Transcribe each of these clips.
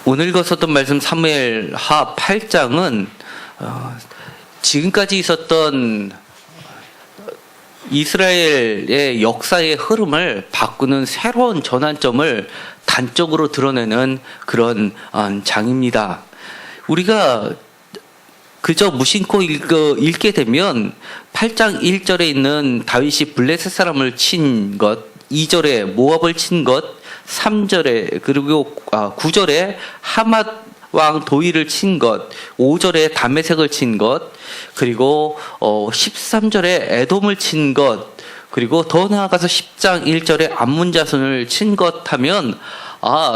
오늘 읽었었던 말씀 사무엘하 8장은 지금까지 있었던 이스라엘의 역사의 흐름을 바꾸는 새로운 전환점을 단적으로 드러내는 그런 장입니다. 우리가 그저 무심코 읽게 되면 8장 1절에 있는 다윗이 블레셋 사람을 친 것, 2절에 모압을 친 것, 3절에 그리고 9절에 하맛 왕 도이를 친 것, 5절에 다메섹을 친 것, 그리고 13절에 에돔을 친 것, 그리고 더 나아가서 10장 1절에 암몬 자손을 친 것 하면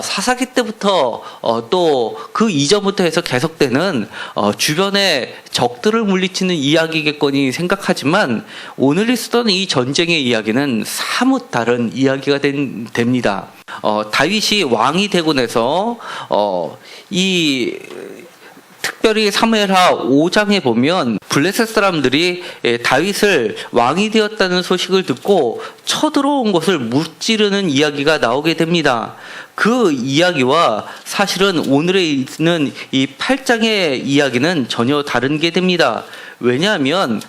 사사기 때부터 또 그 이전부터 해서 계속되는 주변의 적들을 물리치는 이야기겠거니 생각하지만 오늘 있었던 이 전쟁의 이야기는 사뭇 다른 이야기가 됩니다. 다윗이 왕이 되고 나서 특별히 사무엘하 5장에 보면 블레셋 사람들이 다윗을 왕이 되었다는 소식을 듣고 쳐들어온 것을 무찌르는 이야기가 나오게 됩니다. 그 이야기와 사실은 오늘에 있는 이 8장의 이야기는 전혀 다른 게 됩니다. 왜냐하면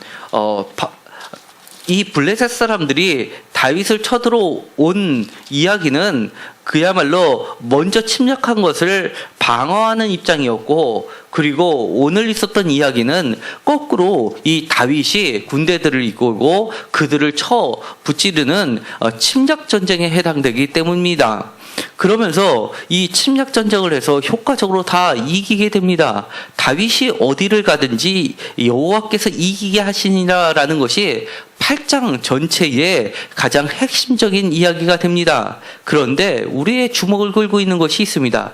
이 블레셋 사람들이 다윗을 쳐들어온 이야기는 그야말로 먼저 침략한 것을 방어하는 입장이었고, 그리고 오늘 있었던 이야기는 거꾸로 이 다윗이 군대들을 이끌고 그들을 쳐 부찌르는 침략 전쟁에 해당되기 때문입니다. 그러면서 이 침략 전쟁을 해서 효과적으로 다 이기게 됩니다. 다윗이 어디를 가든지 여호와께서 이기게 하시니라라는 것이 8장 전체의 가장 핵심적인 이야기가 됩니다. 그런데 우리의 주목을 끌고 있는 것이 있습니다.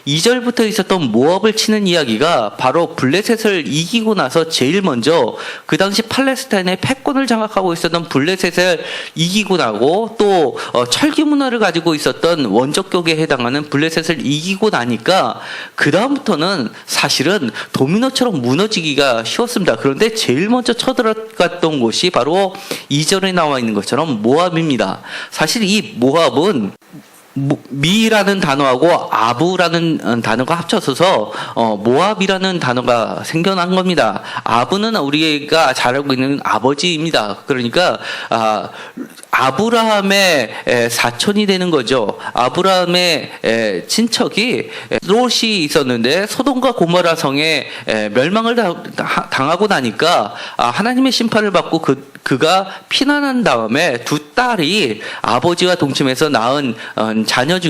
2절부터 있었던 모압을 치는 이야기가 바로 블레셋을 이기고 나서 제일 먼저 그 당시 팔레스타인의 패권을 장악하고 있었던 블레셋을 이기고 나고 또 철기 문화를 가지고 있었던 원적격에 해당하는 블레셋을 이기고 나니까 그 다음부터는 사실은 도미노처럼 무너지기가 쉬웠습니다. 그런데 제일 먼저 쳐들어갔던 곳이 바로 2절에 나와 있는 것처럼 모압입니다. 사실 이 모압은 미라는 단어하고 아부라는 단어가 합쳐져서 모압이라는 단어가 생겨난 겁니다. 아부는 우리가 잘 알고 있는 아버지입니다. 그러니까 아브라함의 사촌이 되는 거죠. 아브라함의 친척이 롯이 있었는데 소돔과 고모라 성에 멸망을 당하고 나니까 하나님의 심판을 받고 그가 피난한 다음에 두 딸이 아버지와 동침해서 낳은 자손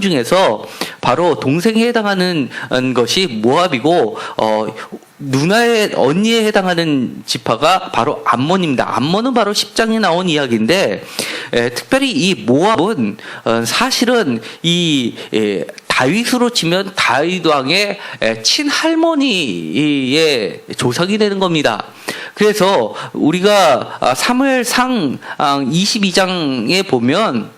중에서 바로 동생에 해당하는 것이 모압이고 누나의 언니에 해당하는 지파가 바로 암몬입니다. 암몬은 바로 10장에 나온 이야기인데 특별히 이 모압은 사실은 다윗으로 치면 다윗 왕의 친할머니의 조상이 되는 겁니다. 그래서 우리가 사무엘상 22장에 보면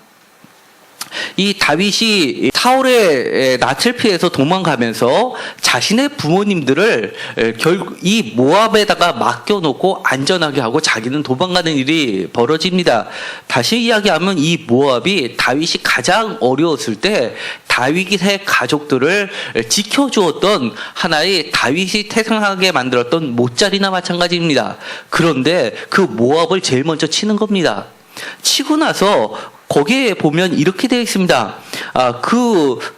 이 다윗이 사울의 낯을 피해서 도망가면서 자신의 부모님들을 결국 이 모압에다가 맡겨놓고 안전하게 하고 자기는 도망가는 일이 벌어집니다. 다시 이야기하면 이 모압이 다윗이 가장 어려웠을 때 다윗의 가족들을 지켜주었던 하나의 다윗이 태생하게 만들었던 모짜리나 마찬가지입니다. 그런데 그 모압을 제일 먼저 치는 겁니다. 치고 나서 거기에 보면 이렇게 되어 있습니다.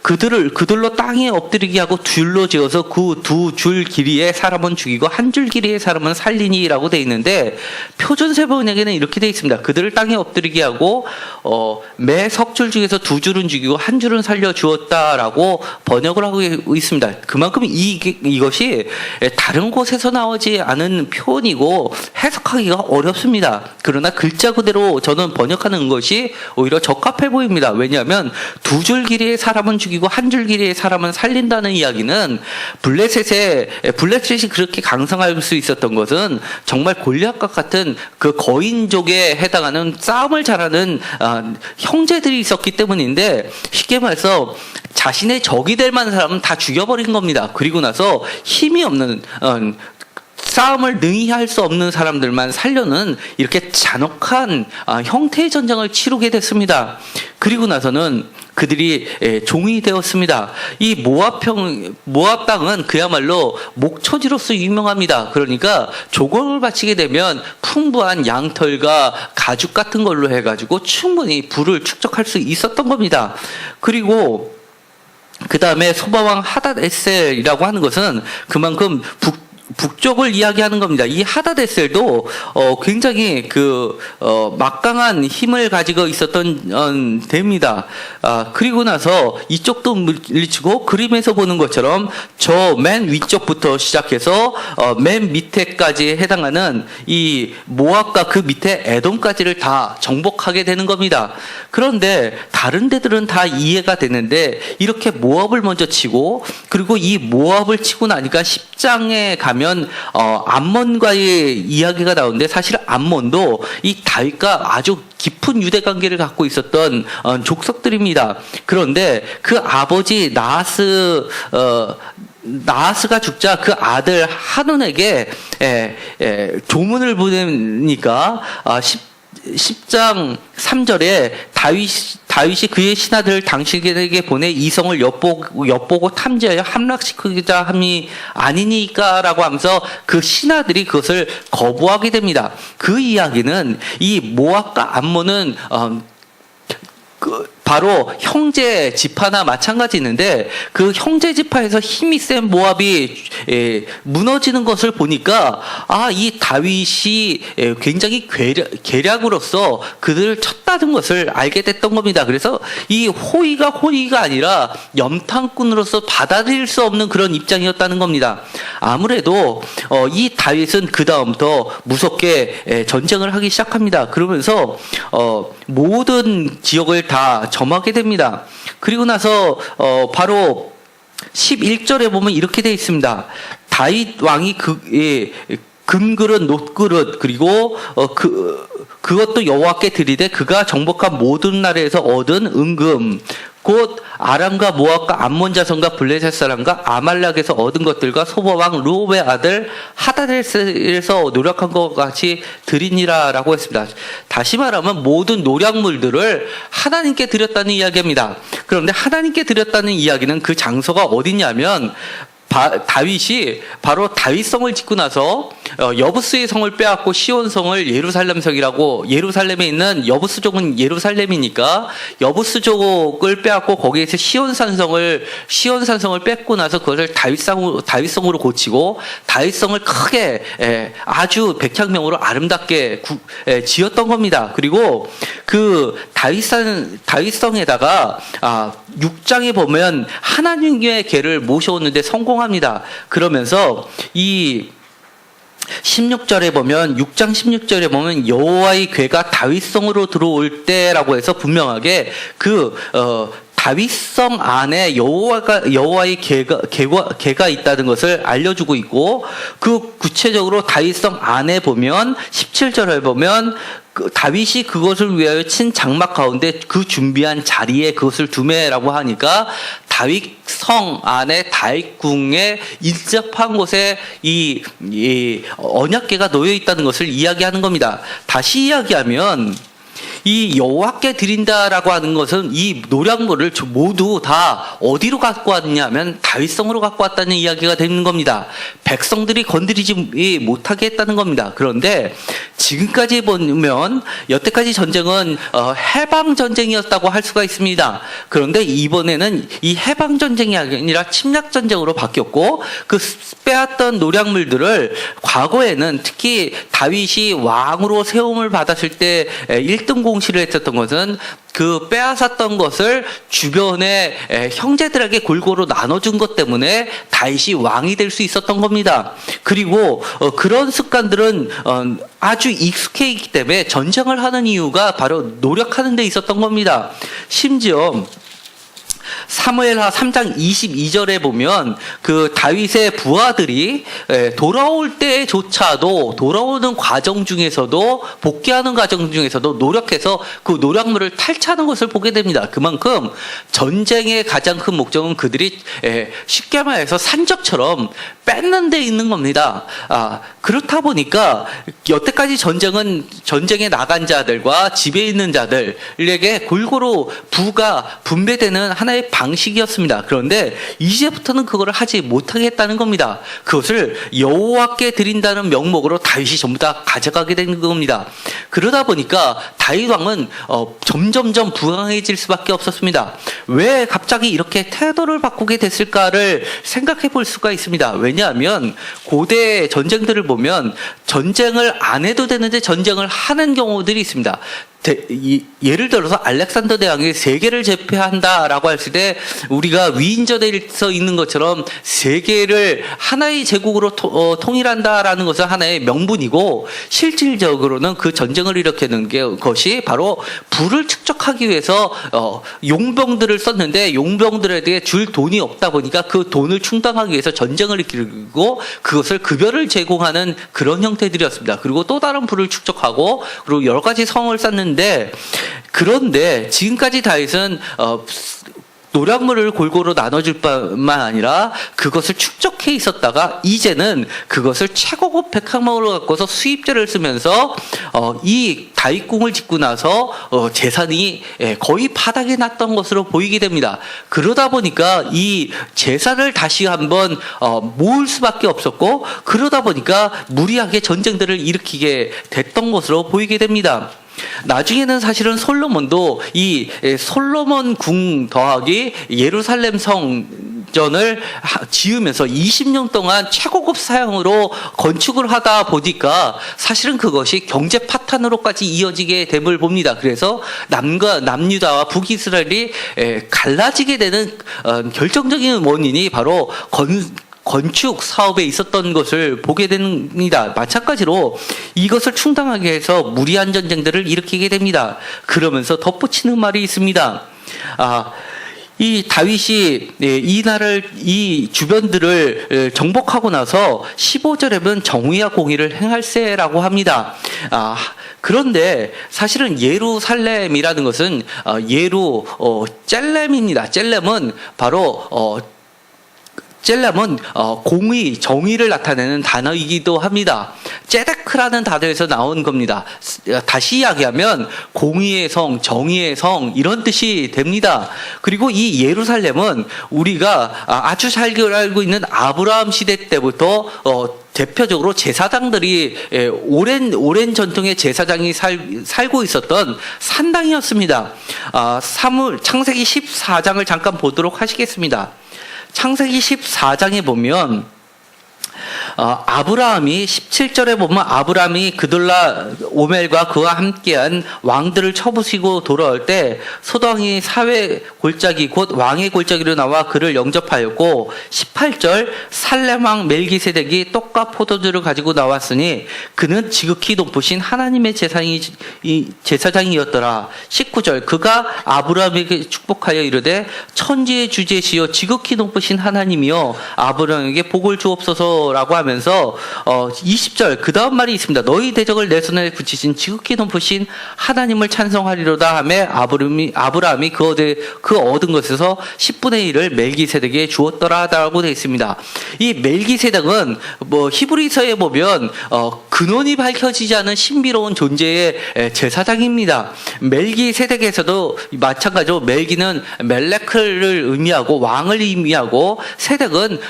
그들로 땅에 엎드리게 하고 둘로 지어서 그 두 줄 길이의 사람은 죽이고 한 줄 길이의 사람은 살리니라고 되어 있는데 표준세번역에는 이렇게 되어 있습니다. 그들을 땅에 엎드리게 하고 매 석줄 중에서 두 줄은 죽이고 한 줄은 살려 주었다라고 번역을 하고 있습니다. 그만큼 이것이 다른 곳에서 나오지 않은 표현이고 해석하기가 어렵습니다. 그러나 글자 그대로 저는 번역하는 것이 오히려 적합해 보입니다. 왜냐하면 두 줄 길이의 사람은 죽이고 한 줄 길이의 사람은 살린다는 이야기는 블레셋이 그렇게 강성할 수 있었던 것은 정말 골리앗과 같은 그 거인족에 해당하는 싸움을 잘하는 형제들이 있었기 때문인데, 쉽게 말해서 자신의 적이 될 만한 사람은 다 죽여버린 겁니다. 그리고 나서 힘이 없는 싸움을 능히 할 수 없는 사람들만 살려는 이렇게 잔혹한 형태의 전쟁을 치르게 됐습니다. 그리고 나서는 그들이 종이 되었습니다. 이 모압 땅은 그야말로 목초지로서 유명합니다. 그러니까 조공을 바치게 되면 풍부한 양털과 가죽 같은 걸로 해가지고 충분히 부를 축적할 수 있었던 겁니다. 그리고 그 다음에 소바왕 하닷에셀이라고 하는 것은 그만큼 북쪽을 이야기하는 겁니다. 이 하닷에셀도 굉장히 막강한 힘을 가지고 있었던 데입니다. 그리고 나서 이쪽도 물리치고 그림에서 보는 것처럼 저 맨 위쪽부터 시작해서 맨 밑에까지 해당하는 이 모압과 그 밑에 에돔까지를 다 정복하게 되는 겁니다. 그런데 다른 데들은 다 이해가 되는데 이렇게 모압을 먼저 치고 그리고 이 모압을 치고 나니까 10장에 가면 암몬과의 이야기가 나오는데 사실 암몬도 이 다윗과 아주 깊은 유대 관계를 갖고 있었던 족속들입니다. 그런데 그 아버지 나하스가 죽자 그 아들 한온에게 조문을 보내니까 10장 3절에 다윗이 그의 신하들을 당신에게 보내 이성을 엿보고 탐지하여 함락시키자 함이 아니니까라고 하면서 그 신하들이 그것을 거부하게 됩니다. 그 이야기는 이 모압과 암몬은 바로 형제 지파나 마찬가지인데 그 형제 지파에서 힘이 센 모압이 무너지는 것을 보니까 이 다윗이 굉장히 계략으로서 그들을 쳤다는 것을 알게 됐던 겁니다. 그래서 이 호의가 아니라 염탐꾼으로서 받아들일 수 없는 그런 입장이었다는 겁니다. 아무래도 이 다윗은 그 다음부터 무섭게 전쟁을 하기 시작합니다. 그러면서 모든 지역을 다 점하게 됩니다. 그리고 나서 바로 11절에 보면 이렇게 되어 있습니다. 다윗 왕이 금그릇, 놋그릇 그리고 그것도 여호와께 드리되 그가 정복한 모든 나라에서 얻은 은금 곧 아람과 모압과 암몬 자손과 블레셋 사람과 아말렉에서 얻은 것들과 소바왕 루옵의 아들 하닷에셀에서 노력한 것 같이 드리니라라고 했습니다. 다시 말하면 모든 노략물들을 하나님께 드렸다는 이야기입니다. 그런데 하나님께 드렸다는 이야기는 그 장소가 어디냐면 다윗이 바로 다윗성을 짓고 나서 여부스의 성을 빼앗고 시온성을 예루살렘성이라고, 예루살렘에 있는 여부스족은 예루살렘이니까 여부스족을 빼앗고 거기에서 시온산성을 뺏고 나서 그것을 다윗성으로 고치고 다윗성을 크게 아주 백향명으로 아름답게 지었던 겁니다. 그리고 그 다윗성에다가 6장에 보면 하나님의 궤를 모셔오는데 성공합니다. 그러면서 이 16절에 보면 6장 16절에 보면 여호와의 궤가 다윗성으로 들어올 때라고 해서 분명하게 다윗성 안에 여호와의 궤가 있다는 것을 알려주고 있고, 그 구체적으로 다윗성 안에 보면 17절에 보면 다윗이 그것을 위하여 친 장막 가운데 그 준비한 자리에 그것을 두매라고 하니까 다윗성 안에 다윗궁에 인접한 곳에 이 언약궤가 놓여 있다는 것을 이야기하는 겁니다. 다시 이야기하면 이 여호와께 드린다라고 하는 것은 이 노략물을 모두 다 어디로 갖고 왔냐면 다윗성으로 갖고 왔다는 이야기가 되는 겁니다. 백성들이 건드리지 못하게 했다는 겁니다. 그런데 지금까지 보면 여태까지 전쟁은 해방 전쟁이었다고 할 수가 있습니다. 그런데 이번에는 이 해방 전쟁이 아니라 침략 전쟁으로 바뀌었고, 그 빼앗던 노략물들을 과거에는 특히 다윗이 왕으로 세움을 받았을 때 1등 공시를 했었던 것은 그 빼앗았던 것을 주변의 형제들에게 골고루 나눠준 것 때문에 다윗이 왕이 될 수 있었던 겁니다. 그리고 그런 습관들은 아주 익숙해 있기 때문에 전쟁을 하는 이유가 바로 노력하는 데 있었던 겁니다. 심지어 사무엘하 3장 22절에 보면 그 다윗의 부하들이 돌아올 때조차도 돌아오는 과정 중에서도 복귀하는 과정 중에서도 노력해서 그 노력물을 탈취하는 것을 보게 됩니다. 그만큼 전쟁의 가장 큰 목적은 그들이 쉽게 말해서 산적처럼 뺏는 데 있는 겁니다. 그렇다 보니까 여태까지 전쟁에 나간 자들과 집에 있는 자들에게 골고루 부가 분배되는 하나의 방식이었습니다. 그런데 이제부터는 그걸 하지 못하겠다는 겁니다. 그것을 여호와께 드린다는 명목으로 다윗이 전부 다 가져가게 된 겁니다. 그러다 보니까 다윗 왕은 점점점 부강해질 수밖에 없었습니다. 왜 갑자기 이렇게 태도를 바꾸게 됐을까를 생각해 볼 수가 있습니다. 왜냐하면 고대 전쟁들을 보면 전쟁을 안 해도 되는데 전쟁을 하는 경우들이 있습니다. 예를 들어서 알렉산더 대왕이 세계를 제패한다라고 했을 때 우리가 위인전에서 있는 것처럼 세계를 하나의 제국으로 통일한다라는 것은 하나의 명분이고, 실질적으로는 그 전쟁을 일으키는 것이 바로 부를 축적하기 위해서 용병들을 썼는데, 용병들에게 줄 돈이 없다 보니까 그 돈을 충당하기 위해서 전쟁을 일으키고 그것을 급여를 제공하는 그런 형태들이었습니다. 그리고 또 다른 부를 축적하고 그리고 여러 가지 성을 쌓는 그런데 지금까지 다윗은 노략물을 골고루 나눠줄 뿐만 아니라 그것을 축적해 있었다가 이제는 그것을 최고급 백향목으로 갖고서 수입제를 쓰면서 이 다윗궁을 짓고 나서 재산이 거의 바닥에 났던 것으로 보이게 됩니다. 그러다 보니까 이 재산을 다시 한번 모을 수밖에 없었고, 그러다 보니까 무리하게 전쟁들을 일으키게 됐던 것으로 보이게 됩니다. 나중에는 사실은 솔로몬도 이 솔로몬 궁 더하기 예루살렘 성전을 지으면서 20년 동안 최고급 사양으로 건축을 하다 보니까 사실은 그것이 경제 파탄으로까지 이어지게 됨을 봅니다. 그래서 남유다와 북이스라엘이 갈라지게 되는 결정적인 원인이 바로 건축 사업에 있었던 것을 보게 됩니다. 마찬가지로 이것을 충당하기 위해서 무리한 전쟁들을 일으키게 됩니다. 그러면서 덧붙이는 말이 있습니다. 이 다윗이 이 주변들을 정복하고 나서 15절에 보면 정의와 공의를 행할세라고 합니다. 그런데 사실은 예루살렘이라는 것은 젤렘입니다. 젤렘은 바로 공의, 정의를 나타내는 단어이기도 합니다. 제데크라는 단어에서 나온 겁니다. 다시 이야기하면 공의의 성, 정의의 성 이런 뜻이 됩니다. 그리고 이 예루살렘은 우리가 아주 잘 알고 있는 아브라함 시대 때부터 대표적으로 제사장들이 오랜 전통의 제사장이 살고 있었던 산당이었습니다. 창세기 14장을 잠깐 보도록 하시겠습니다. 창세기 14장에 보면 아브라함이 17절에 보면 아브라함이 그돌라 오멜과 그와 함께한 왕들을 쳐부시고 돌아올 때 소동이 사회 골짜기 곧 왕의 골짜기로 나와 그를 영접하였고, 18절 살렘왕 멜기세덱이 떡과 포도주를 가지고 나왔으니 그는 지극히 높으신 하나님의 제사장이었더라. 19절 그가 아브라함에게 축복하여 이르되 천지의 주제시여 지극히 높으신 하나님이여 아브라함에게 복을 주옵소서라고 하면서 20절 그 다음 말이 있습니다. 너희 대적을 내 손에 붙이신 지극히 높으신 하나님을 찬송하리로다 하며 아브라함이 그 얻은 것에서 10분의 1을 멜기세덱에게 주었더라 하다라고 되어 있습니다. 이 멜기세덱은 히브리서에 보면 근원이 밝혀지지 않은 신비로운 존재의 제사장입니다. 멜기세덱에서도 마찬가지로 멜기는 멜레크를 의미하고 왕을 의미하고 세덱은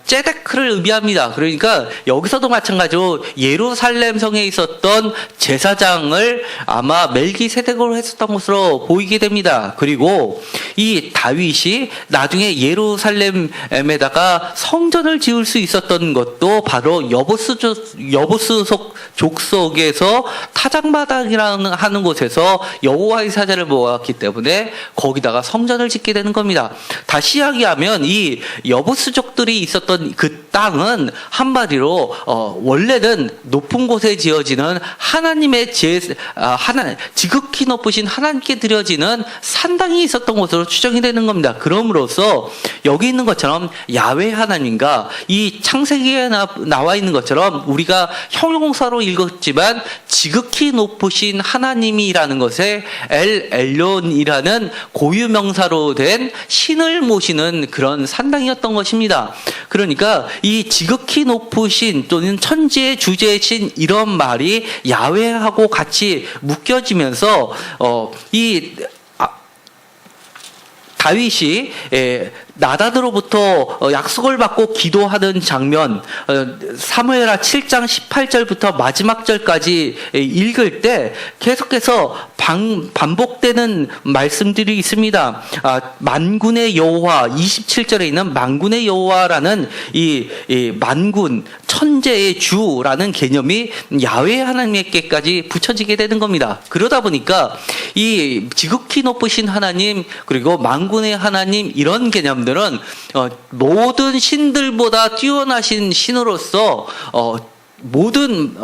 제데크를 의미합니다. 그러니까 여기서도 마찬가지로 예루살렘 성에 있었던 제사장을 아마 멜기세덱으로 했었던 것으로 보이게 됩니다. 그리고 이 다윗이 나중에 예루살렘에다가 성전을 지을 수 있었던 것도 바로 여보스 족속에서 타작마당이라는 하는 곳에서 여호와의 사자를 모았기 때문에 거기다가 성전을 짓게 되는 겁니다. 다시 이야기하면 이 여부수족들이 있었던 그 땅은 한마디로 원래는 높은 곳에 지어지는 하나님의 지극히 높으신 하나님께 드려지는 산당이 있었던 곳으로 추정이 되는 겁니다. 그럼으로써 여기 있는 것처럼 야훼 하나님과 이 창세기에 나와 있는 것처럼 우리가 형용사로 읽었지만 지극히 높으신 하나님이라는 것에 엘 엘론이라는 고유명사로 된 신을 모시는 그런 산당이었던 것입니다. 그러니까 이 지극히 높으신 또는 천지의 주제신 이런 말이 야훼하고 같이 묶여지면서 다윗이 나단으로부터 약속을 받고 기도하는 장면, 사무엘하 7장 18절부터 마지막 절까지 읽을 때 계속해서 반복되는 말씀들이 있습니다. 만군의 여호와 27절에 있는 만군의 여호와라는 이 만군 천재의 주라는 개념이 야훼 하나님께까지 붙여지게 되는 겁니다. 그러다 보니까 이 지극히 높으신 하나님 그리고 만군의 하나님 이런 개념들은 모든 신들보다 뛰어나신 신으로서 모든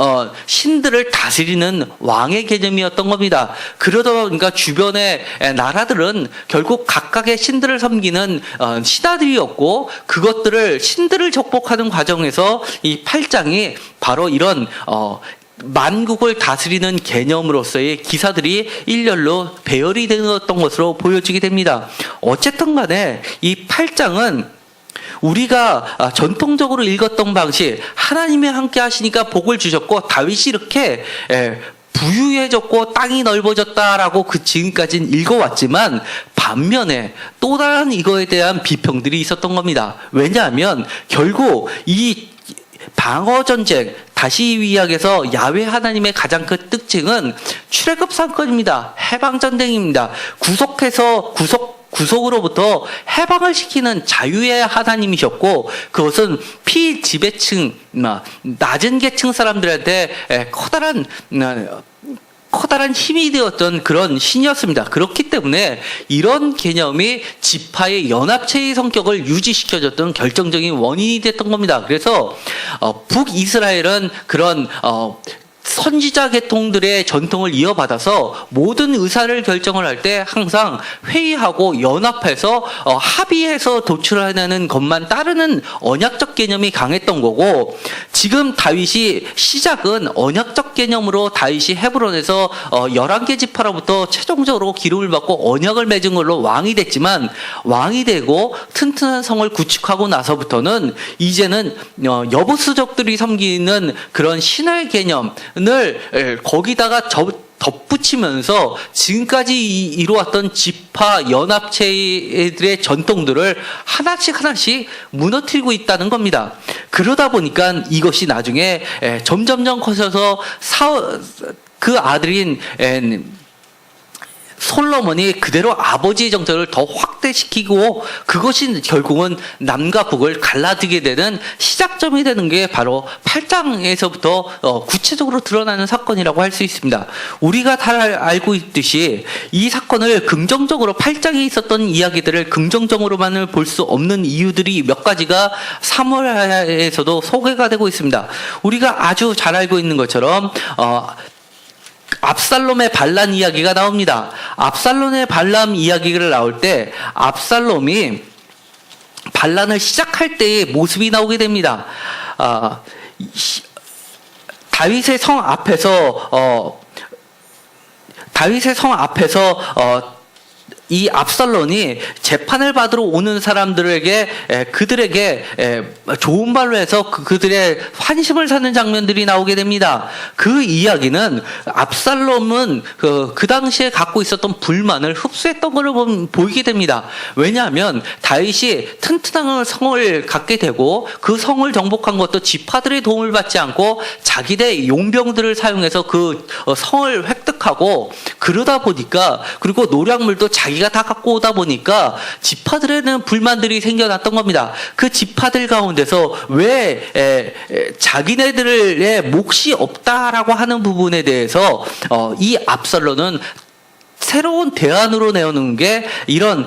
신들을 다스리는 왕의 개념이었던 겁니다. 그러다 보니까 주변의 나라들은 결국 각각의 신들을 섬기는 신하들이었고 그것들을 신들을 정복하는 과정에서 이 8장이 바로 이런 만국을 다스리는 개념으로서의 기사들이 일렬로 배열이 되었던 것으로 보여지게 됩니다. 어쨌든 간에 이 8장은 우리가 전통적으로 읽었던 방식, 하나님이 함께 하시니까 복을 주셨고 다윗이 이렇게 부유해졌고 땅이 넓어졌다라고 지금까지는 읽어왔지만 반면에 또 다른 이거에 대한 비평들이 있었던 겁니다. 왜냐하면 결국 이 방어전쟁, 다시 이야기해서 야훼 하나님의 가장 큰 특징은 출애굽 사건입니다. 해방전쟁입니다. 구속으로부터 해방을 시키는 자유의 하나님이셨고 그것은 피지배층, 낮은 계층 사람들한테 커다란 힘이 되었던 그런 신이었습니다. 그렇기 때문에 이런 개념이 지파의 연합체의 성격을 유지시켜줬던 결정적인 원인이 됐던 겁니다. 그래서 북이스라엘은 그런 선지자 계통들의 전통을 이어받아서 모든 의사를 결정을 할 때 항상 회의하고 연합해서 합의해서 도출하는 것만 따르는 언약적 개념이 강했던 거고 지금 다윗이 시작은 언약적 개념으로 다윗이 헤브론에서 11개 지파로부터 최종적으로 기름을 받고 언약을 맺은 걸로 왕이 됐지만 왕이 되고 튼튼한 성을 구축하고 나서부터는 이제는 여부수족들이 섬기는 그런 신의 개념을 거기다가 덧붙이면서 지금까지 이루어왔던 지파 연합체들의 전통들을 하나씩 무너뜨리고 있다는 겁니다. 그러다 보니까 이것이 나중에 점점점 커져서 그 아들인 솔로몬이 그대로 아버지의 정책을 더 확대시키고 그것이 결국은 남과 북을 갈라지게 되는 시작점이 되는 게 바로 8장에서부터 구체적으로 드러나는 사건이라고 할 수 있습니다. 우리가 다 알고 있듯이 이 사건을 긍정적으로 8장에 있었던 이야기들을 긍정적으로만을 볼 수 없는 이유들이 몇 가지가 사무엘하에서도 소개가 되고 있습니다. 우리가 아주 잘 알고 있는 것처럼 압살롬의 반란 이야기가 나옵니다. 압살롬의 반란 이야기가 나올 때 압살롬이 반란을 시작할 때의 모습이 나오게 됩니다. 다윗의 성 앞에서 이 압살롬이 재판을 받으러 오는 사람들에게 그들에게 좋은 말로 해서 그들의 환심을 사는 장면들이 나오게 됩니다. 그 이야기는 압살롬은 그 당시에 갖고 있었던 불만을 흡수했던 것을 보이게 됩니다. 왜냐하면 다윗이 튼튼한 성을 갖게 되고 그 성을 정복한 것도 지파들의 도움을 받지 않고 자기네 용병들을 사용해서 그 성을 획득 획득하고 그러다 보니까 그리고 노략물도 자기가 다 갖고 오다 보니까 지파들에는 불만들이 생겨났던 겁니다. 그 지파들 가운데서 왜 자기네들의 몫이 없다라고 하는 부분에 대해서 이 압살롬은 새로운 대안으로 내어놓은 게 이런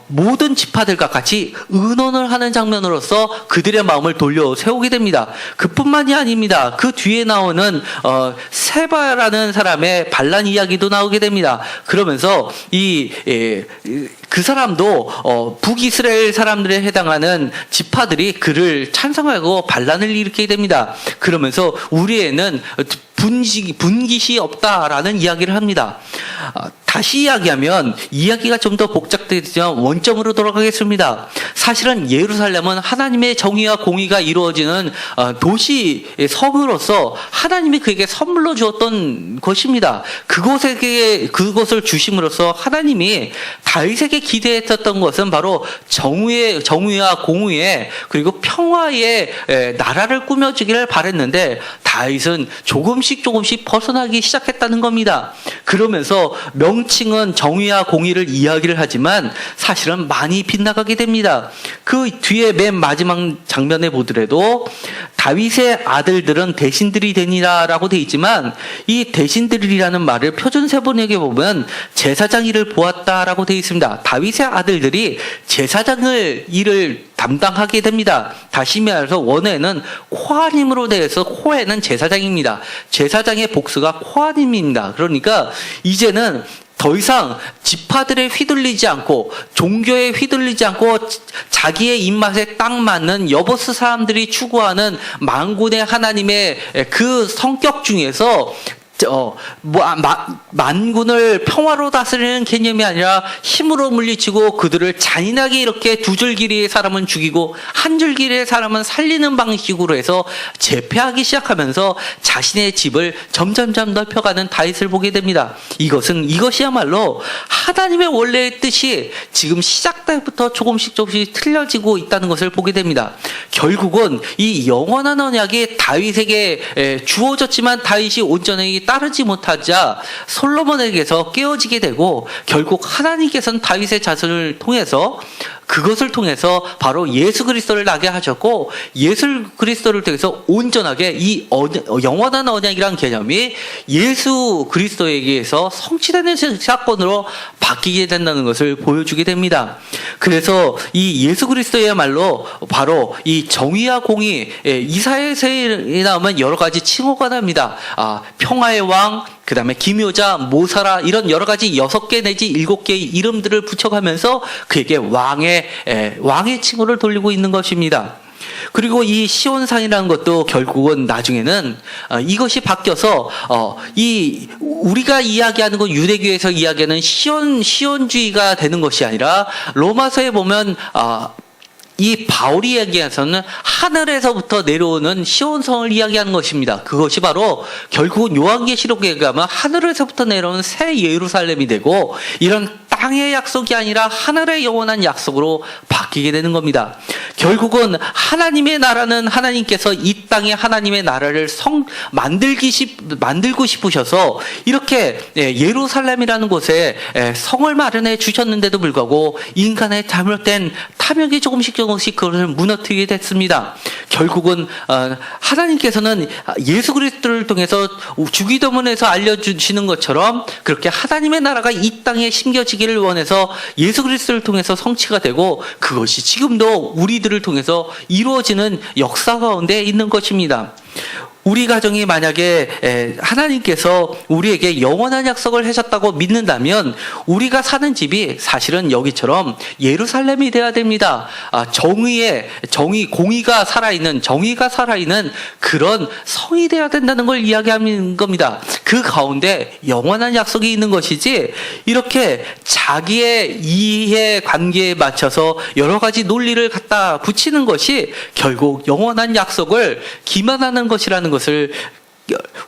모든 지파들과 같이 의논을 하는 장면으로서 그들의 마음을 돌려 세우게 됩니다. 그뿐만이 아닙니다. 그 뒤에 나오는 세바라는 사람의 반란 이야기도 나오게 됩니다. 그러면서 그 사람도 북이스라엘 사람들에 해당하는 지파들이 그를 찬성하고 반란을 일으키게 됩니다. 그러면서 우리에는 분깃이 없다라는 이야기를 합니다. 다시 이야기하면 이야기가 좀 더 복잡되지만 원점으로 돌아가겠습니다. 사실은 예루살렘은 하나님의 정의와 공의가 이루어지는 도시 성으로서 하나님이 그에게 선물로 주었던 것입니다. 그것을 주심으로써 하나님이 다윗에게 기대했었던 것은 바로 정의와 공의의 그리고 평화의 나라를 꾸며주기를 바랬는데 다윗은 조금씩 벗어나기 시작했다는 겁니다. 그러면서 명칭은 정의와 공의를 이야기를 하지만 사실은 많이 빗나가게 됩니다. 그 뒤에 맨 마지막 장면에 보더라도 다윗의 아들들은 대신들이 되니라라고 돼 있지만 이 대신들이라는 말을 표준세번역에 보면 제사장 일을 보았다라고 돼 있습니다. 다윗의 아들들이 제사장을 일을 담당하게 됩니다. 다시 말해서 원어에는 코하님으로 대해서 코에는 제사장입니다. 제사장의 복수가 코하님입니다. 그러니까 이제는 더 이상 지파들에 휘둘리지 않고 종교에 휘둘리지 않고 자기의 입맛에 딱 맞는 여보스 사람들이 추구하는 만군의 하나님의 그 성격 중에서 만군을 평화로 다스리는 개념이 아니라 힘으로 물리치고 그들을 잔인하게 이렇게 두 줄 길이의 사람은 죽이고 한 줄 길이의 사람은 살리는 방식으로 해서 제패하기 시작하면서 자신의 집을 점점점 넓혀가는 다윗을 보게 됩니다. 이것이야말로 하나님의 원래의 뜻이 지금 시작 때부터 조금씩 틀려지고 있다는 것을 보게 됩니다. 결국은 이 영원한 언약이 다윗에게 주어졌지만 다윗이 온전히 따르지 못하자 솔로몬에게서 깨어지게 되고 결국 하나님께서는 다윗의 자손을 통해서 그것을 통해서 바로 예수 그리스도를 나게 하셨고 예수 그리스도를 통해서 온전하게 이 영원한 언약이라는 개념이 예수 그리스도에게서 성취되는 사건으로 바뀌게 된다는 것을 보여주게 됩니다. 그래서 이 예수 그리스도야말로 바로 이 정의와 공의, 이사야서에 나오면 여러 가지 칭호가 납니다. 평화의 왕, 그 다음에 기묘자, 모사라 이런 여러 가지 6개 내지 7개의 이름들을 붙여가면서 그에게 왕의 칭호를 돌리고 있는 것입니다. 그리고 이 시온상이라는 것도 결국은 나중에는 이것이 바뀌어서 우리가 이야기하는 건 유대교에서 이야기하는 시온주의가 되는 것이 아니라 로마서에 보면 이 바울이 이야기해서는 하늘에서부터 내려오는 시온성을 이야기하는 것입니다. 그것이 바로 결국은 요한계시록에 가면 하늘에서부터 내려오는 새 예루살렘이 되고 이런 땅의 약속이 아니라 하늘의 영원한 약속으로 바뀌게 되는 겁니다. 결국은 하나님의 나라는 하나님께서 이 땅에 하나님의 나라를 만들고 싶으셔서 이렇게 예루살렘이라는 곳에 성을 마련해 주셨는데도 불구하고 인간의 잘못된 탐욕이 조금씩 그것을 무너뜨리게 됐습니다. 결국은 하나님께서는 예수 그리스도를 통해서 주기도문에서 알려주시는 것처럼 그렇게 하나님의 나라가 이 땅에 심겨지기를 원해서 예수 그리스도를 통해서 성취가 되고 그것이 지금도 우리들을 통해서 이루어지는 역사 가운데 있는 것입니다. 우리 가정이 만약에 하나님께서 우리에게 영원한 약속을 하셨다고 믿는다면 우리가 사는 집이 사실은 여기처럼 예루살렘이 되어야 됩니다. 공의가 살아있는 정의가 살아있는 그런 성이 되어야 된다는 걸 이야기하는 겁니다. 그 가운데 영원한 약속이 있는 것이지 이렇게 자기의 이해 관계에 맞춰서 여러 가지 논리를 갖다 붙이는 것이 결국 영원한 약속을 기만하는 것이라는 것을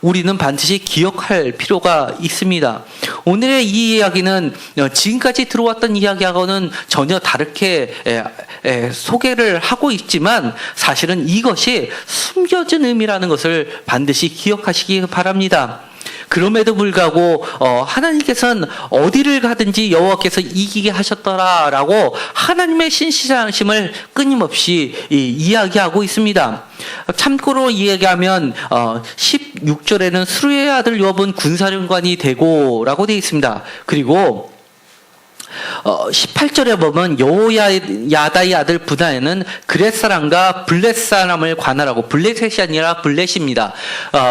우리는 반드시 기억할 필요가 있습니다. 오늘의 이 이야기는 지금까지 들어왔던 이야기하고는 전혀 다르게 소개를 하고 있지만 사실은 이것이 숨겨진 의미라는 것을 반드시 기억하시기 바랍니다. 그럼에도 불구하고 하나님께서는 어디를 가든지 여호와께서 이기게 하셨더라라고 하나님의 신실하심을 끊임없이 이야기하고 있습니다. 참고로 이야기하면 16절에는 수르의 아들 요압은 군사령관이 되고라고 되어 있습니다. 그리고 18절에 보면 여호야다의 아들 부다에는 그렛 사람과 블렛 사람을 관할하고, 블레셋이 아니라 블렛입니다.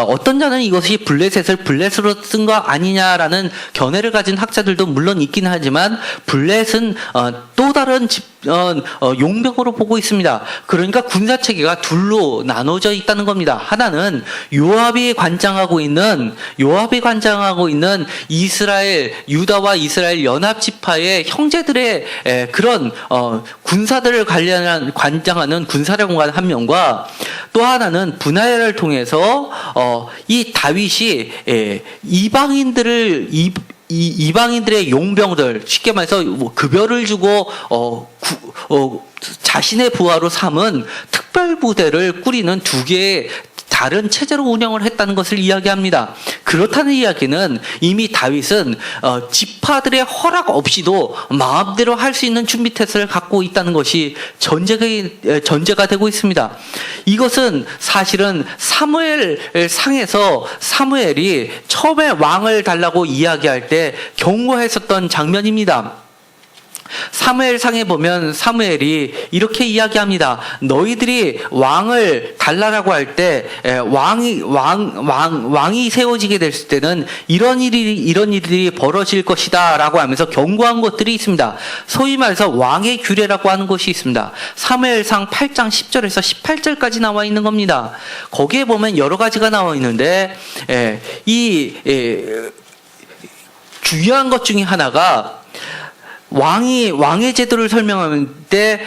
어떤 자는 이것이 블레셋을 블렛으로 쓴 거 아니냐라는 견해를 가진 학자들도 물론 있긴 하지만 블렛은 또 다른 용병으로 보고 있습니다. 그러니까 군사 체계가 둘로 나눠져 있다는 겁니다. 하나는 요압이 관장하고 있는 이스라엘, 유다와 이스라엘 연합 지파의 형제들의 그런 군사들을 관장하는 군사령관 한 명과, 또 하나는 분하야를 통해서 이 다윗이 이방인들의 용병들, 쉽게 말해서 급여를 주고 자신의 부하로 삼은 특별 부대를 꾸리는 두 개의 다른 체제로 운영을 했다는 것을 이야기합니다. 그렇다는 이야기는 이미 다윗은 지파들의 허락 없이도 마음대로 할 수 있는 준비 태세를 갖고 있다는 것이 전제가 되고 있습니다. 이것은 사실은 사무엘 상에서 사무엘이 처음에 왕을 달라고 이야기할 때 경고했었던 장면입니다. 사무엘상에 보면 사무엘이 이렇게 이야기합니다. 너희들이 왕을 달라라고 할 때 왕이 세워지게 됐을 때는 이런 일들이 벌어질 것이다라고 하면서 경고한 것들이 있습니다. 소위 말해서 왕의 규례라고 하는 것이 있습니다. 사무엘상 8장 10절에서 18절까지 나와 있는 겁니다. 거기에 보면 여러 가지가 나와 있는데 중요한 것 중에 하나가, 왕의 제도를 설명할 때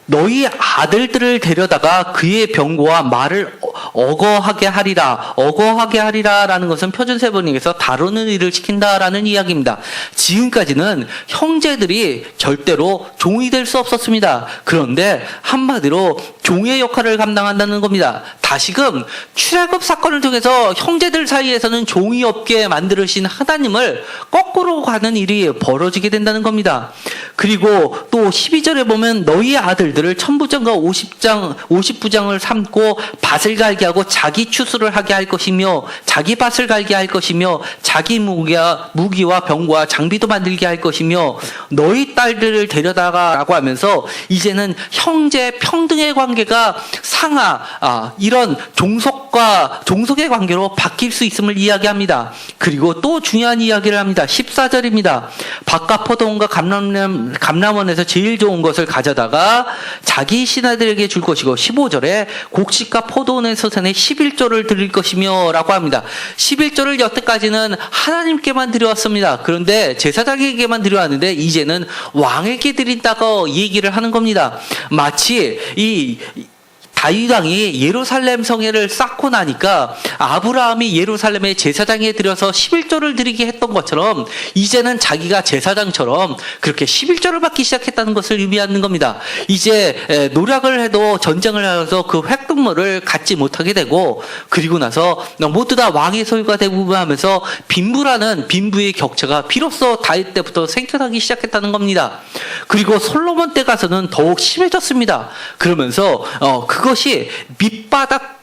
너희 아들들을 데려다가 그의 병고와 말을 어거하게 하리라라는 것은 표준세번역에서 다루는 일을 시킨다라는 이야기입니다. 지금까지는 형제들이 절대로 종이 될 수 없었습니다. 그런데 한마디로 종의 역할을 감당한다는 겁니다. 다시금 출애굽 사건을 통해서 형제들 사이에서는 종이 없게 만들으신 하나님을 거꾸로 가는 일이 벌어지게 된다는 겁니다. 그리고 또 12절에 보면 너희 아들들을 천부장과 50부장을 삼고 밭을 갈게 하고 자기 추수를 하게 할 것이며 자기 밭을 갈게 할 것이며 자기 무기와 병과 장비도 만들게 할 것이며 너희 딸들을 데려다가라고 하면서 이제는 형제 평등의 관계가 이런 종속의 관계로 바뀔 수 있음을 이야기합니다. 그리고 또 중요한 이야기를 합니다. 14절입니다. 밭과 포도원과 감람원에서 제일 좋은 것을 가져다가 자기 신하들에게 줄 것이고, 15절에 곡식과 포도원의 소산에 11조를 드릴 것이며 라고 합니다. 11조를 여태까지는 하나님께만 드려왔습니다. 그런데 제사장에게만 드려왔는데 이제는 왕에게 드린다고 얘기를 하는 겁니다. 마치 다윗 왕이 예루살렘 성회를 쌓고 나니까 아브라함이 예루살렘에 제사장에 들여서 11조를 드리게 했던 것처럼 이제는 자기가 제사장처럼 그렇게 11조를 받기 시작했다는 것을 의미하는 겁니다. 이제 노력을 해도 전쟁을 하면서 그 획득물을 갖지 못하게 되고, 그리고 나서 모두 다 왕의 소유가 되고 하면서 빈부의 격차가 비로소 다윗 때부터 생겨나기 시작했다는 겁니다. 그리고 솔로몬 때 가서는 더욱 심해졌습니다. 그러면서 그것이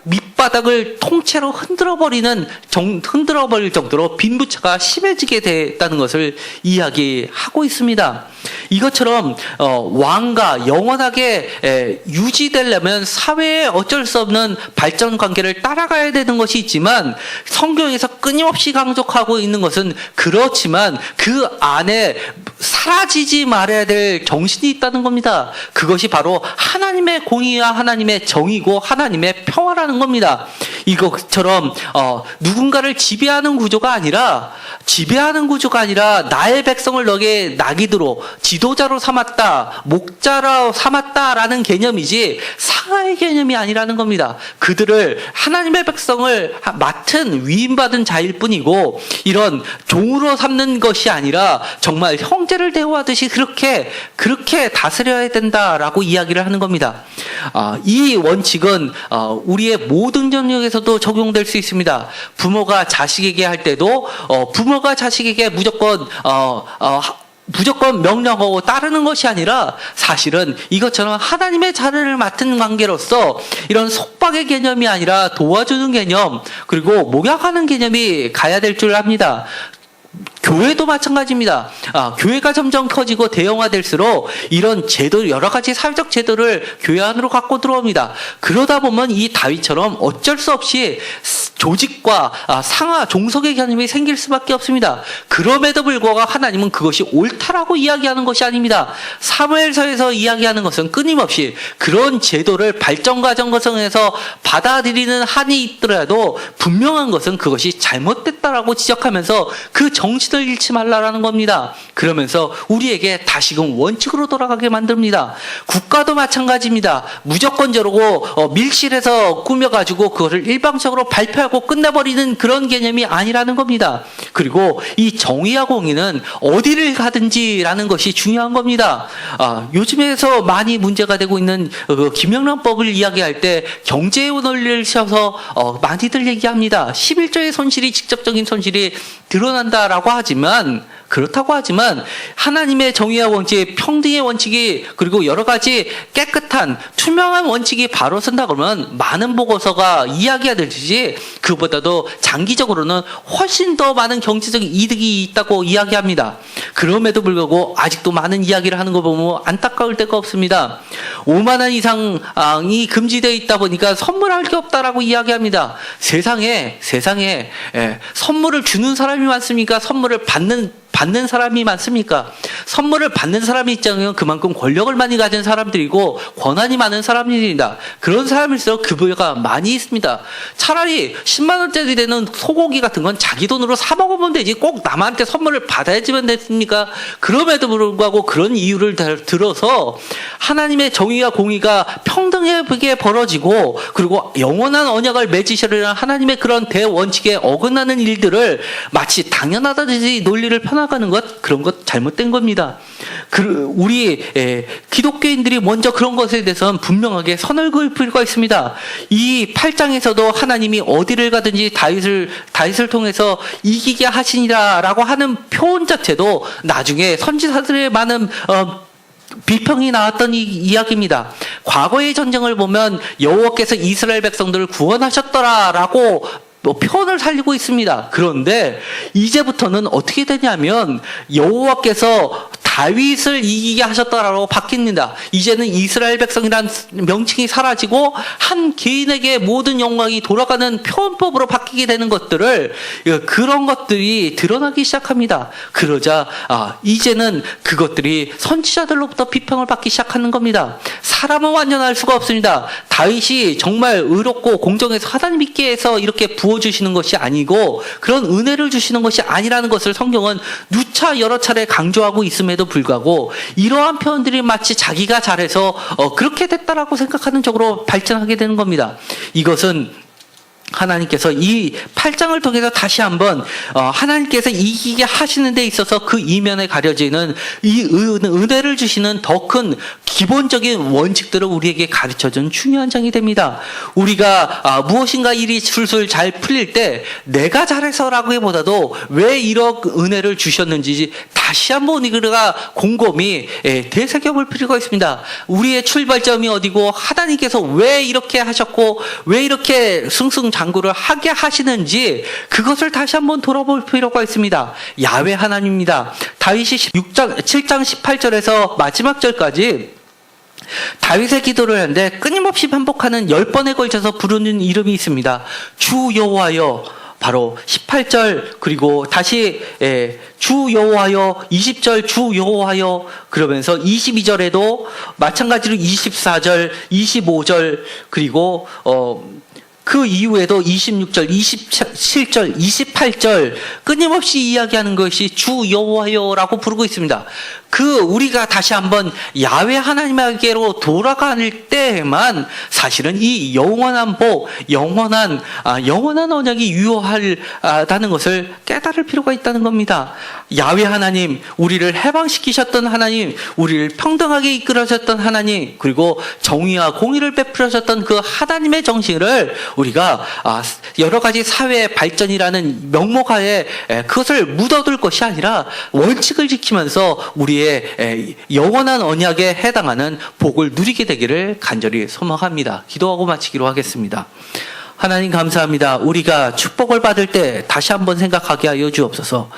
밑바닥을 통째로 흔들어버릴 정도로 빈부차가 심해지게 됐다는 것을 이야기하고 있습니다. 이것처럼 왕과 영원하게 유지되려면 사회에 어쩔 수 없는 발전 관계를 따라가야 되는 것이 있지만, 성경에서 끊임없이 강조하고 있는 것은 그렇지만 그 안에 사라지지 말아야 될 정신이 있다는 겁니다. 그것이 바로 하나님의 공의와 하나님의 정의고 하나님의 평화라는 겁니다. 이것처럼 누군가를 지배하는 구조가 아니라 나의 백성을 너에게 나기도록 지도자로 삼았다, 목자로 삼았다라는 개념이지 상하의 개념이 아니라는 겁니다. 그들을 하나님의 백성을 맡은 위임받은 자일 뿐이고 이런 종으로 삼는 것이 아니라 정말 형제를 대우하듯이 그렇게 다스려야 된다라고 이야기를 하는 겁니다. 이 원칙은 우리의 모든 영역에서도 적용될 수 있습니다. 부모가 자식에게 할 때도 부모가 자식에게 무조건 명령하고 따르는 것이 아니라 사실은 이것처럼 하나님의 자녀를 맡은 관계로서 이런 속박의 개념이 아니라 도와주는 개념 그리고 목약하는 개념이 가야 될 줄 압니다. 교회도 마찬가지입니다. 교회가 점점 커지고 대형화될수록 이런 제도, 여러 가지 사회적 제도를 교회 안으로 갖고 들어옵니다. 그러다 보면 이 다윗처럼 어쩔 수 없이 조직과 상하, 종속의 개념이 생길 수밖에 없습니다. 그럼에도 불구하고 하나님은 그것이 옳다라고 이야기하는 것이 아닙니다. 사무엘서에서 이야기하는 것은 끊임없이 그런 제도를 발전 과정 과정에서 받아들이는 한이 있더라도 분명한 것은 그것이 잘못됐다라고 지적하면서 그 정신을 잃지 말라라는 겁니다. 그러면서 우리에게 다시금 원칙으로 돌아가게 만듭니다. 국가도 마찬가지입니다. 무조건적으로 밀실에서 꾸며가지고 그것을 일방적으로 발표하고 끝내버리는 그런 개념이 아니라는 겁니다. 그리고 이 정의와 공의는 어디를 가든지라는 것이 중요한 겁니다. 요즘에서 많이 문제가 되고 있는 김영란법을 이야기할 때 경제의 논리를 씌워서 많이들 얘기합니다. 11조의 손실이 직접적인 손실이 드러난다라고 그렇다고 하지만 하나님의 정의와 원칙, 평등의 원칙이 그리고 여러 가지 깨끗한 투명한 원칙이 바로 선다 그러면 많은 보고서가 이야기하듯이 그보다도 장기적으로는 훨씬 더 많은 경제적인 이득이 있다고 이야기합니다. 그럼에도 불구하고 아직도 많은 이야기를 하는 거 보면 안타까울 데가 없습니다. 5만 원 이상이 금지되어 있다 보니까 선물할 게 없다라고 이야기합니다. 세상에 선물을 주는 사람이 많습니까? 선물을 받는 사람이 많습니까? 선물을 받는 사람이 있자면 그만큼 권력을 많이 가진 사람들이고 권한이 많은 사람들입니다. 그런 사람일수록 급여가 많이 있습니다. 차라리 10만 원짜리 되는 소고기 같은 건 자기 돈으로 사 먹으면 되지 꼭 남한테 선물을 받아야지만 됐습니까? 그럼에도 불구하고 그런 이유를 들어서 하나님의 정의와 공의가 평등하게 벌어지고 그리고 영원한 언약을 맺으시려는 하나님의 그런 대원칙에 어긋나는 일들을 마치 당연하다듯이 논리를 펴나가는 것, 그런 것 잘못된 겁니다. 우리 기독교인들이 먼저 그런 것에 대해서는 분명하게 선을 그을 필요가 있습니다. 이 8장에서도 하나님이 어디를 가든지 다윗을 통해서 이기게 하시니라라고 하는 표현 자체도 나중에 선지자들의 많은 비평이 나왔던 이야기입니다. 과거의 전쟁을 보면 여호와께서 이스라엘 백성들을 구원하셨더라라고 표현을 살리고 있습니다. 그런데 이제부터는 어떻게 되냐면 여호와께서 다윗을 이기게 하셨다라고 바뀝니다. 이제는 이스라엘 백성이란 명칭이 사라지고 한 개인에게 모든 영광이 돌아가는 표현법으로 바뀌게 되는 것들을 그런 것들이 드러나기 시작합니다. 그러자 이제는 그것들이 선지자들로부터 비평을 받기 시작하는 겁니다. 사람은 완전할 수가 없습니다. 다윗이 정말 의롭고 공정해서 하나님 있게 해서 이렇게 부어주시는 것이 아니고 그런 은혜를 주시는 것이 아니라는 것을 성경은 누차 여러 차례 강조하고 있음에도 불구하고 이러한 표현들이 마치 자기가 잘해서 그렇게 됐다라고 생각하는 쪽으로 발전하게 되는 겁니다. 이것은 하나님께서 이 8장을 통해서 다시 한번 하나님께서 이기게 하시는 데 있어서 그 이면에 가려지는 이 은혜를 주시는 더 큰 기본적인 원칙들을 우리에게 가르쳐준 중요한 장이 됩니다. 우리가 무엇인가 일이 술술 잘 풀릴 때 내가 잘해서라고 보다도 왜 이런 은혜를 주셨는지 다시 한번 우리가 곰곰이 되새겨볼 필요가 있습니다. 우리의 출발점이 어디고 하나님께서 왜 이렇게 하셨고 왜 이렇게 승승장구를 하게 하시는지 그것을 다시 한번 돌아볼 필요가 있습니다. 야훼 하나님입니다. 다윗이 7장 18절에서 마지막 절까지 다윗의 기도를 하는데 끊임없이 반복하는 10번에 걸쳐서 부르는 이름이 있습니다. 주 여호와여, 바로 18절 그리고 다시 주 여호와여, 20절 주 여호와여, 그러면서 22절에도 마찬가지로 24절 25절 그리고 그 이후에도 26절, 27절, 28절 끊임없이 이야기하는 것이 주 여호와여라고 부르고 있습니다. 우리가 다시 한번 야훼 하나님에게로 돌아갈 때에만 사실은 이 영원한 복, 영원한 언약이 유효하다는 것을 깨달을 필요가 있다는 겁니다. 야훼 하나님, 우리를 해방시키셨던 하나님, 우리를 평등하게 이끌어셨던 하나님, 그리고 정의와 공의를 베풀으셨던 그 하나님의 정신을 우리가 여러 가지 사회 발전이라는 명목하에 그것을 묻어둘 것이 아니라 원칙을 지키면서 우리의 영원한 언약에 해당하는 복을 누리게 되기를 간절히 소망합니다. 기도하고 마치기로 하겠습니다. 하나님 감사합니다. 우리가 축복을 받을 때 다시 한번 생각하게 하여 주옵소서.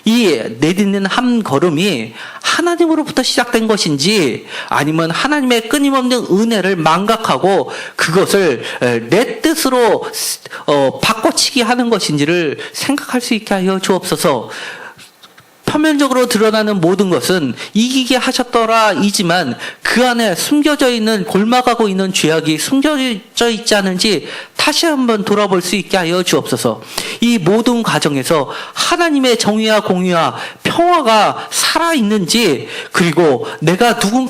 이 내딛는 한 걸음이 하나님으로부터 시작된 것인지 아니면 하나님의 끊임없는 은혜를 망각하고 그것을 내 뜻으로 바꿔치기 하는 것인지를 생각할 수 있게 하여 주옵소서. 표면적으로 드러나는 모든 것은 이기게 하셨더라이지만 그 안에 숨겨져 있는 골막하고 있는 죄악이 숨겨져 있지 않은지 다시 한번 돌아볼 수 있게 하여 주옵소서. 이 모든 과정에서 하나님의 정의와 공의와 평화가 살아있는지, 그리고 내가 누군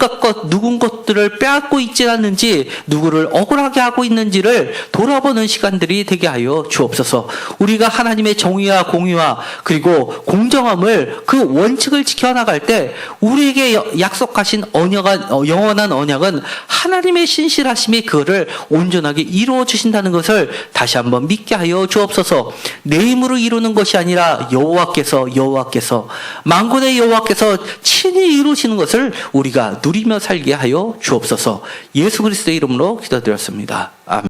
것들을 빼앗고 있지 않는지, 누구를 억울하게 하고 있는지를 돌아보는 시간들이 되게 하여 주옵소서. 우리가 하나님의 정의와 공의와 그리고 공정함을 그 원칙을 지켜나갈 때 우리에게 약속하신 영원한 언약은 하나님의 신실하심이 그거를 온전하게 이루어 주신다는 것을 다시 한번 믿게 하여 주옵소서. 내 힘으로 이루는 것이 아니라 여호와께서 만군의 여호와께서 친히 이루시는 것을 우리가 누리며 살게 하여 주옵소서. 예수 그리스도의 이름으로 기도드렸습니다. 아멘.